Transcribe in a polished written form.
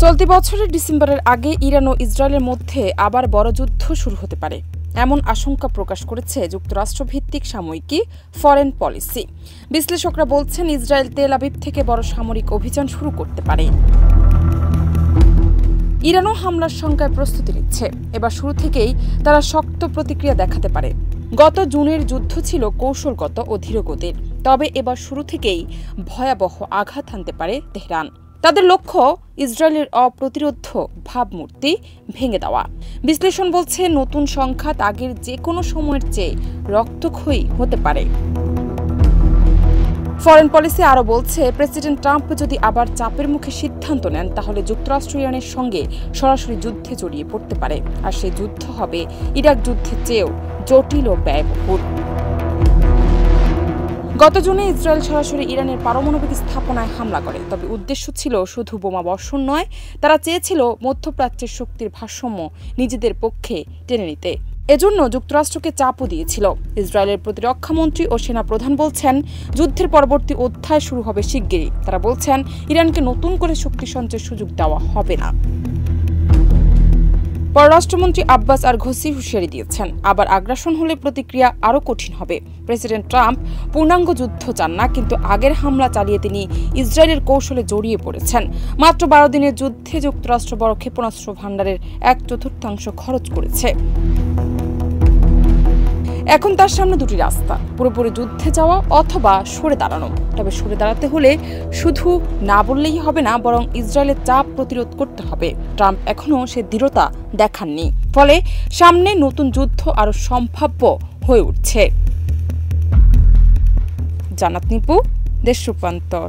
চলতি বছরের ডিসেম্বরের আগে ইরান ও ইসরায়েলের মধ্যে আবার বড় যুদ্ধ শুরু হতে পারে এমন আশঙ্কা প্রকাশ করেছে যুক্তরাষ্ট্রভিত্তিক সাময়িকী ফরেন পলিসি। বিশ্লেষকরা বলছেন ইসরায়েল তেল আবিব থেকে বড় সামরিক অভিযান শুরু করতে পারে। ইরানও হামলার শঙ্কায় প্রস্তুতি নিচ্ছে। এবার শুরু থেকেই তারা শক্ত প্রতিক্রিয়া দেখাতে পারে। গত জুনের যুদ্ধ ছিল কৌশলগত ও ধীরগতির, তবে এবার শুরু থেকেই ভয়াবহ আঘাত হানতে পারে তেহরান। তাদের লক্ষ্য ইসরায়েলের অপ্রতিরোধ্য ভাবমূর্তি ভেঙে দেওয়া। বিশ্লেষণ বলছে নতুন সংঘাত আগের যে কোনো সময়ের চেয়ে রক্তক্ষয়ী হতে পারে। ফরেন পলিসি আরও বলছে প্রেসিডেন্ট ট্রাম্প যদি আবার চাপের মুখে সিদ্ধান্ত নেন তাহলে যুক্তরাষ্ট্র ইরানের সঙ্গে সরাসরি যুদ্ধে জড়িয়ে পড়তে পারে, আর সেই যুদ্ধ হবে ইরাক যুদ্ধের চেয়েও জটিল ও ব্যয়বহুল। গত জুনে ইসরায়েল সরাসরি ইরানের পারমাণবিক স্থাপনায় হামলা করে, তবে উদ্দেশ্য ছিল শুধু বোমা বর্ষণ নয়, তারা চেয়েছিল মধ্যপ্রাচ্যের শক্তির ভারসাম্য নিজেদের পক্ষে টেনে নিতে। এজন্য যুক্তরাষ্ট্রকে চাপও দিয়েছিল। ইসরায়েলের প্রতিরক্ষামন্ত্রী ও সেনাপ্রধান বলছেন যুদ্ধের পরবর্তী অধ্যায় শুরু হবে শিগগিরই। তারা বলছেন ইরানকে নতুন করে শক্তি সঞ্চয়ের সুযোগ দেওয়া হবে না। পররাষ্ট্রমন্ত্রী আব্বাস আরঘসি হুঁশিয়ারি দিয়েছেন আবার আগ্রাসন হলে প্রতিক্রিয়া আরও কঠিন হবে। প্রেসিডেন্ট ট্রাম্প পূর্ণাঙ্গ যুদ্ধ চান না, কিন্তু আগের হামলা চালিয়ে তিনি ইসরায়েলের কৌশলে জড়িয়ে পড়েছেন। মাত্র 12 দিনের যুদ্ধে যুক্তরাষ্ট্র বড় ক্ষেপণাস্ত্র ভাণ্ডারের 1/4 খরচ করেছে। এখন তার সামনে দুটি রাস্তা, পুরোপুরি যুদ্ধে যাওয়া অথবা সরে দাঁড়ানো। তবে সরে দাঁড়াতে হলে শুধু না বললেই হবে না, বরং ইসরায়েলের চাপ প্রতিরোধ করতে হবে। ট্রাম্প এখনও সে দৃঢ়তা দেখাননি, ফলে সামনে নতুন যুদ্ধ আরও সম্ভাব্য হয়ে উঠছে। জান্নাত নিপু, দেশ রূপান্তর।